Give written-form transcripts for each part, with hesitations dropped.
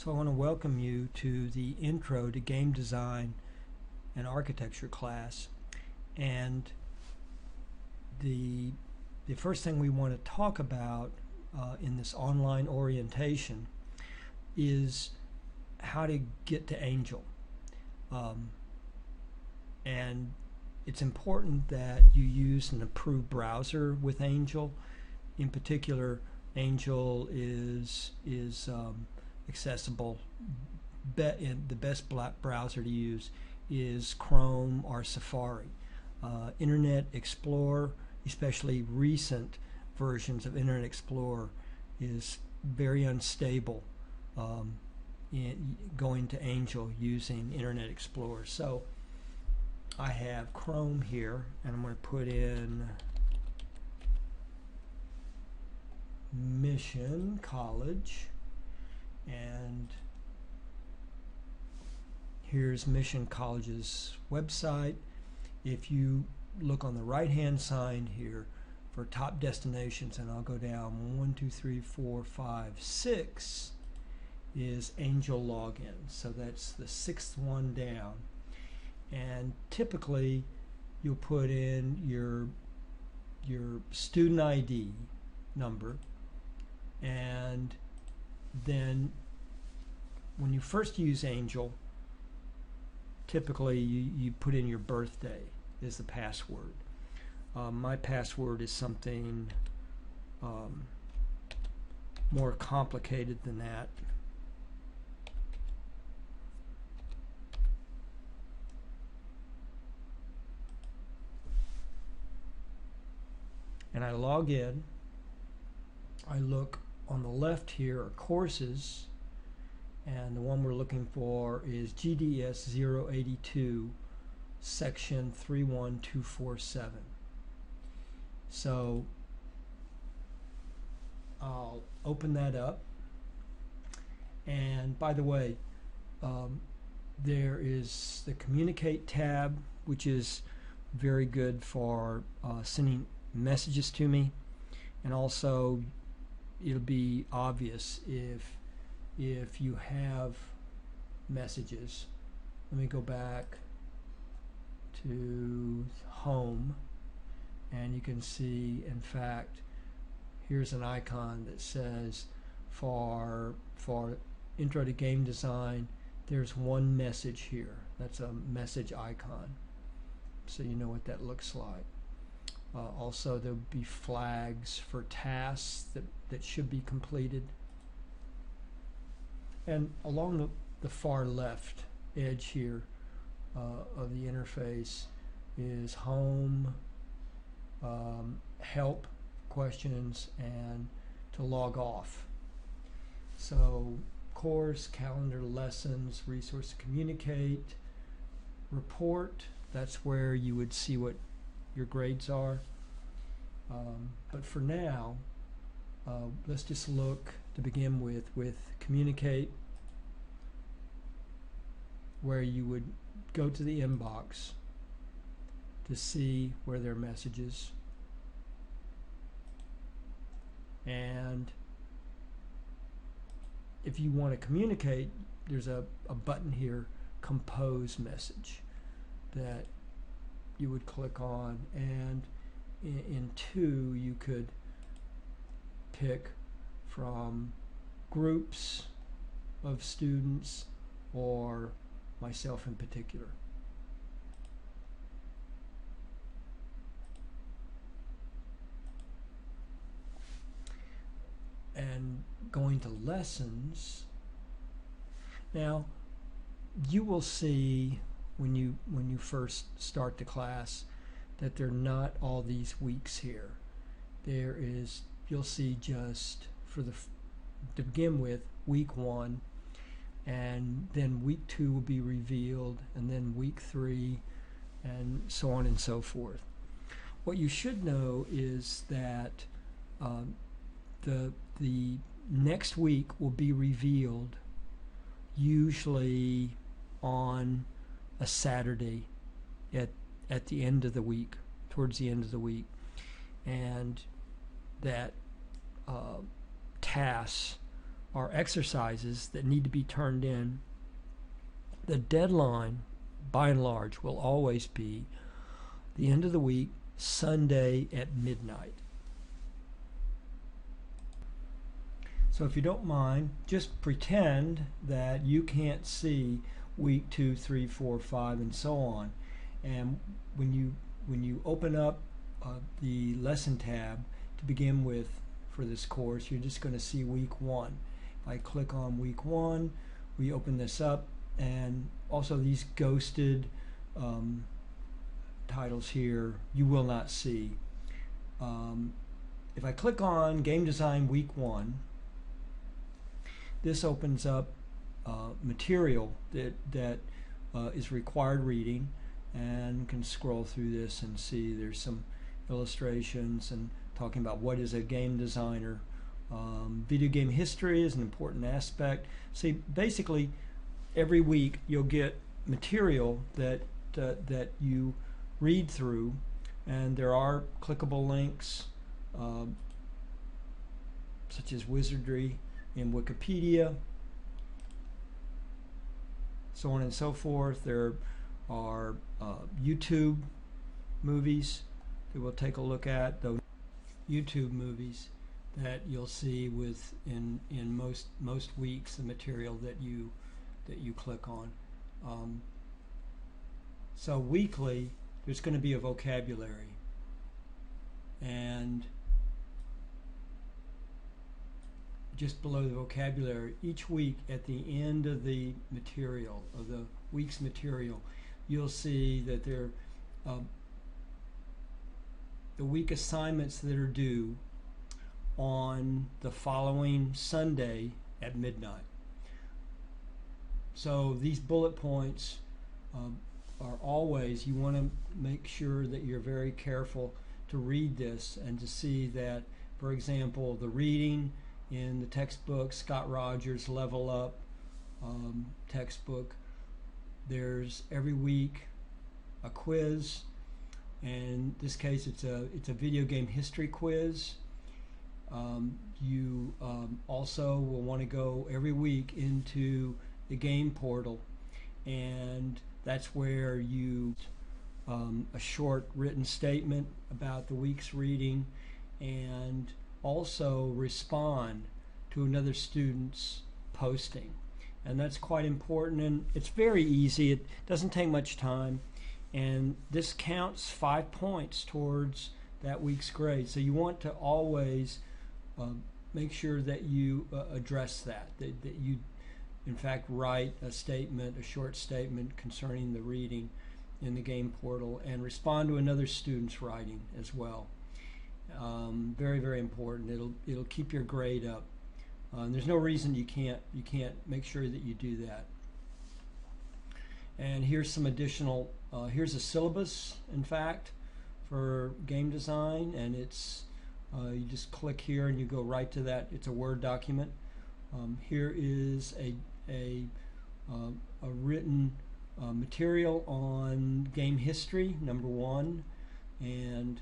So I want to welcome you to the Intro to Game Design and Architecture class. And the first thing we want to talk about in this online orientation is how to get to Angel. And it's important that you use an approved browser with Angel. In particular, Angel is accessible. The best browser to use is Chrome or Safari. Internet Explorer, especially recent versions of Internet Explorer, is very unstable going to Angel using Internet Explorer. So I have Chrome here, and I'm going to put in Mission College, and here's Mission College's website. If you look on the right hand side here for top destinations, and I'll go down 1, 2, 3, 4, 5, 6 is Angel login. So that's the sixth one down. And typically you'll put in your student ID number, and then when you first use Angel, typically you put in your birthday as the password. My password is something more complicated than that. And I log in. I look on the left here are courses, and the one we're looking for is GDS 082 section 31247. So I'll open that up, and by the way, there is the Communicate tab, which is very good for sending messages to me, and also it'll be obvious if you have messages. Let me go back to home, and you can see, in fact, here's an icon that says for Intro to Game Design, there's one message here. That's a message icon, so you know what that looks like. Also, there'll be flags for tasks that should be completed. And along the far left edge here of the interface is home, help, questions, and to log off. So course, calendar, lessons, resource to communicate, report, that's where you would see what your grades are. But for now, let's just look to begin with Communicate, where you would go to the inbox to see where there are messages. And if you want to communicate, there's a button here, Compose Message, that you would click on, and in 2 you could pick from groups of students or myself in particular. And going to lessons, now you will see when you first start the class that there are not all these weeks here. There is, you'll see just to begin with, week 1, and then week 2 will be revealed, and then week 3, and so on and so forth. What you should know is that the next week will be revealed usually on a Saturday at the end of the week, towards the end of the week, and that tasks are exercises that need to be turned in. The deadline, by and large, will always be the end of the week, Sunday at midnight. So if you don't mind, just pretend that you can't see week 2, 3, 4, 5, and so on. And when you open up the lesson tab to begin with for this course, you're just going to see week 1. If I click on week 1, we open this up, and also these ghosted titles here you will not see. If I click on Game Design Week 1, this opens up material that is required reading, and can scroll through this and see there's some illustrations and talking about what is a game designer. Video game history is an important aspect. See, basically every week you'll get material that you read through, and there are clickable links such as wizardry in Wikipedia, so on and so forth. There are YouTube movies that we'll take a look at, those YouTube movies that you'll see in most weeks, the material that you click on. So weekly there's going to be a vocabulary, and just below the vocabulary, each week at the end of the material, of the week's material, you'll see that there the week assignments that are due on the following Sunday at midnight. So these bullet points are always, you want to make sure that you're very careful to read this and to see that, for example, the reading in the textbook, Scott Rogers Level Up textbook, there's every week a quiz, and in this case it's a video game history quiz. You also will want to go every week into the game portal, and that's where you a short written statement about the week's reading, and also respond to another student's posting. And that's quite important, and it's very easy. It doesn't take much time, and this counts 5 points towards that week's grade. So you want to always make sure that you address that you in fact write a statement, a short statement concerning the reading in the game portal, and respond to another student's writing as well. Very, very important. It'll keep your grade up. There's no reason you can't make sure that you do that. And here's some additional. Here's a syllabus, in fact, for game design, and it's you just click here and you go right to that. It's a Word document. Here is a written material on game history, number 1, and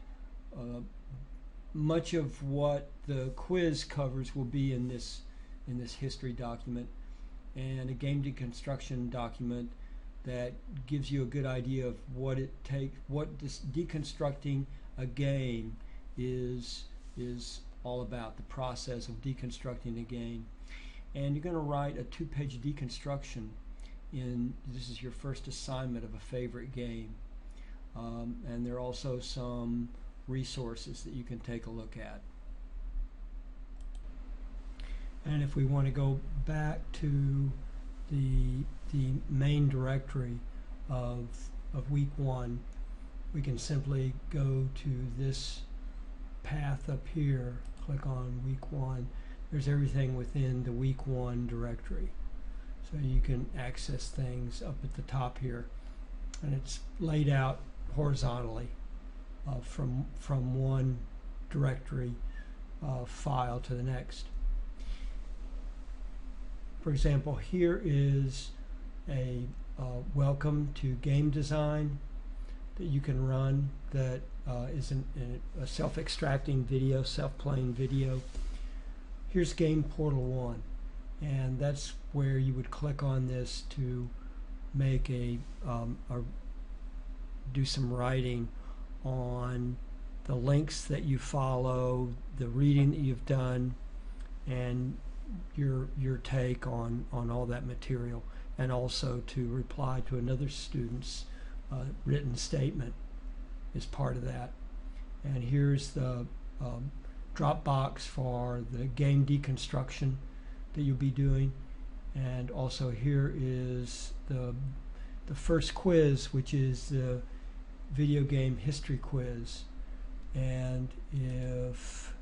much of what the quiz covers will be in this history document, and a game deconstruction document that gives you a good idea of what this deconstructing a game is all about, the process of deconstructing a game. And you're going to write a 2-page deconstruction this is your first assignment of a favorite game. And there are also some resources that you can take a look at. And if we want to go back to the main directory of week 1, we can simply go to this path up here, click on week 1. There's everything within the week 1 directory. So you can access things up at the top here, and it's laid out horizontally from one directory file to the next. For example, here is a welcome to game design that you can run that is a self-extracting video, self-playing video. Here's Game Portal 1. and that's where you would click on this to make or do some writing on the links that you follow, the reading that you've done, and your take on all that material, and also to reply to another student's written statement is part of that. And here's the Dropbox for the game deconstruction that you'll be doing, and also here is the first quiz, which is the video game history quiz. And if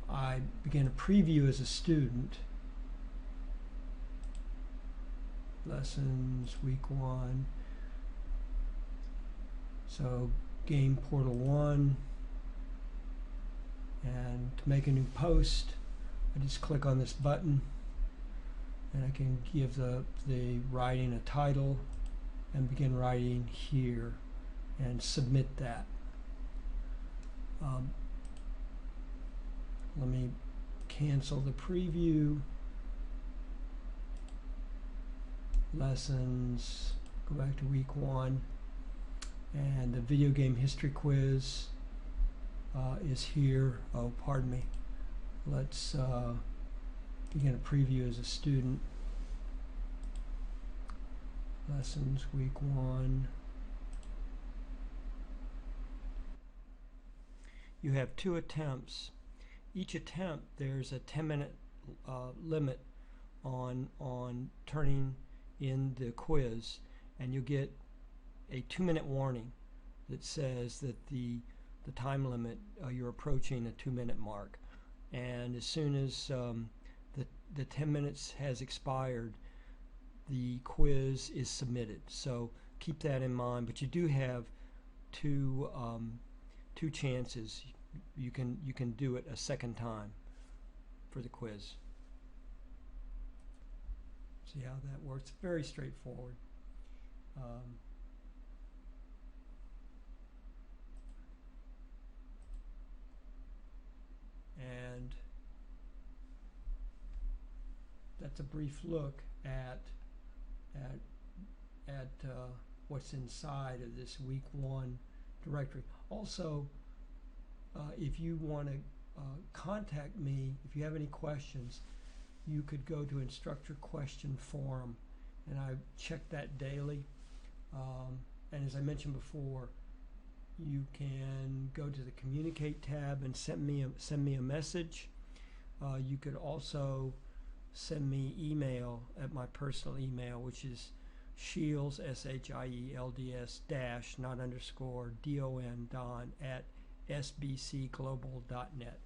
I begin a preview as a student, lessons week 1, so game portal 1, and to make a new post I just click on this button and I can give the writing a title and begin writing here and submit that. Let me cancel the preview. Lessons, go back to week 1, and the video game history quiz is here. Oh, pardon me. Let's begin a preview as a student. Lessons week 1. You have 2 attempts. Each attempt, there's a 10-minute limit on turning in the quiz, and you'll get a 2-minute warning that says that the time limit, you're approaching a 2-minute mark, and as soon as the 10 minutes has expired, the quiz is submitted. So keep that in mind, but you do have two chances. You can do it a second time for the quiz. See how that works? Very straightforward. And that's a brief look at what's inside of this week 1 directory. Also, if you want to contact me, if you have any questions, you could go to Instructor Question Forum, and I check that daily. And as I mentioned before, you can go to the Communicate tab and send me a message. You could also send me email at my personal email, which is Shields, SHIELDS _ not underscore DON at sbcglobal.net.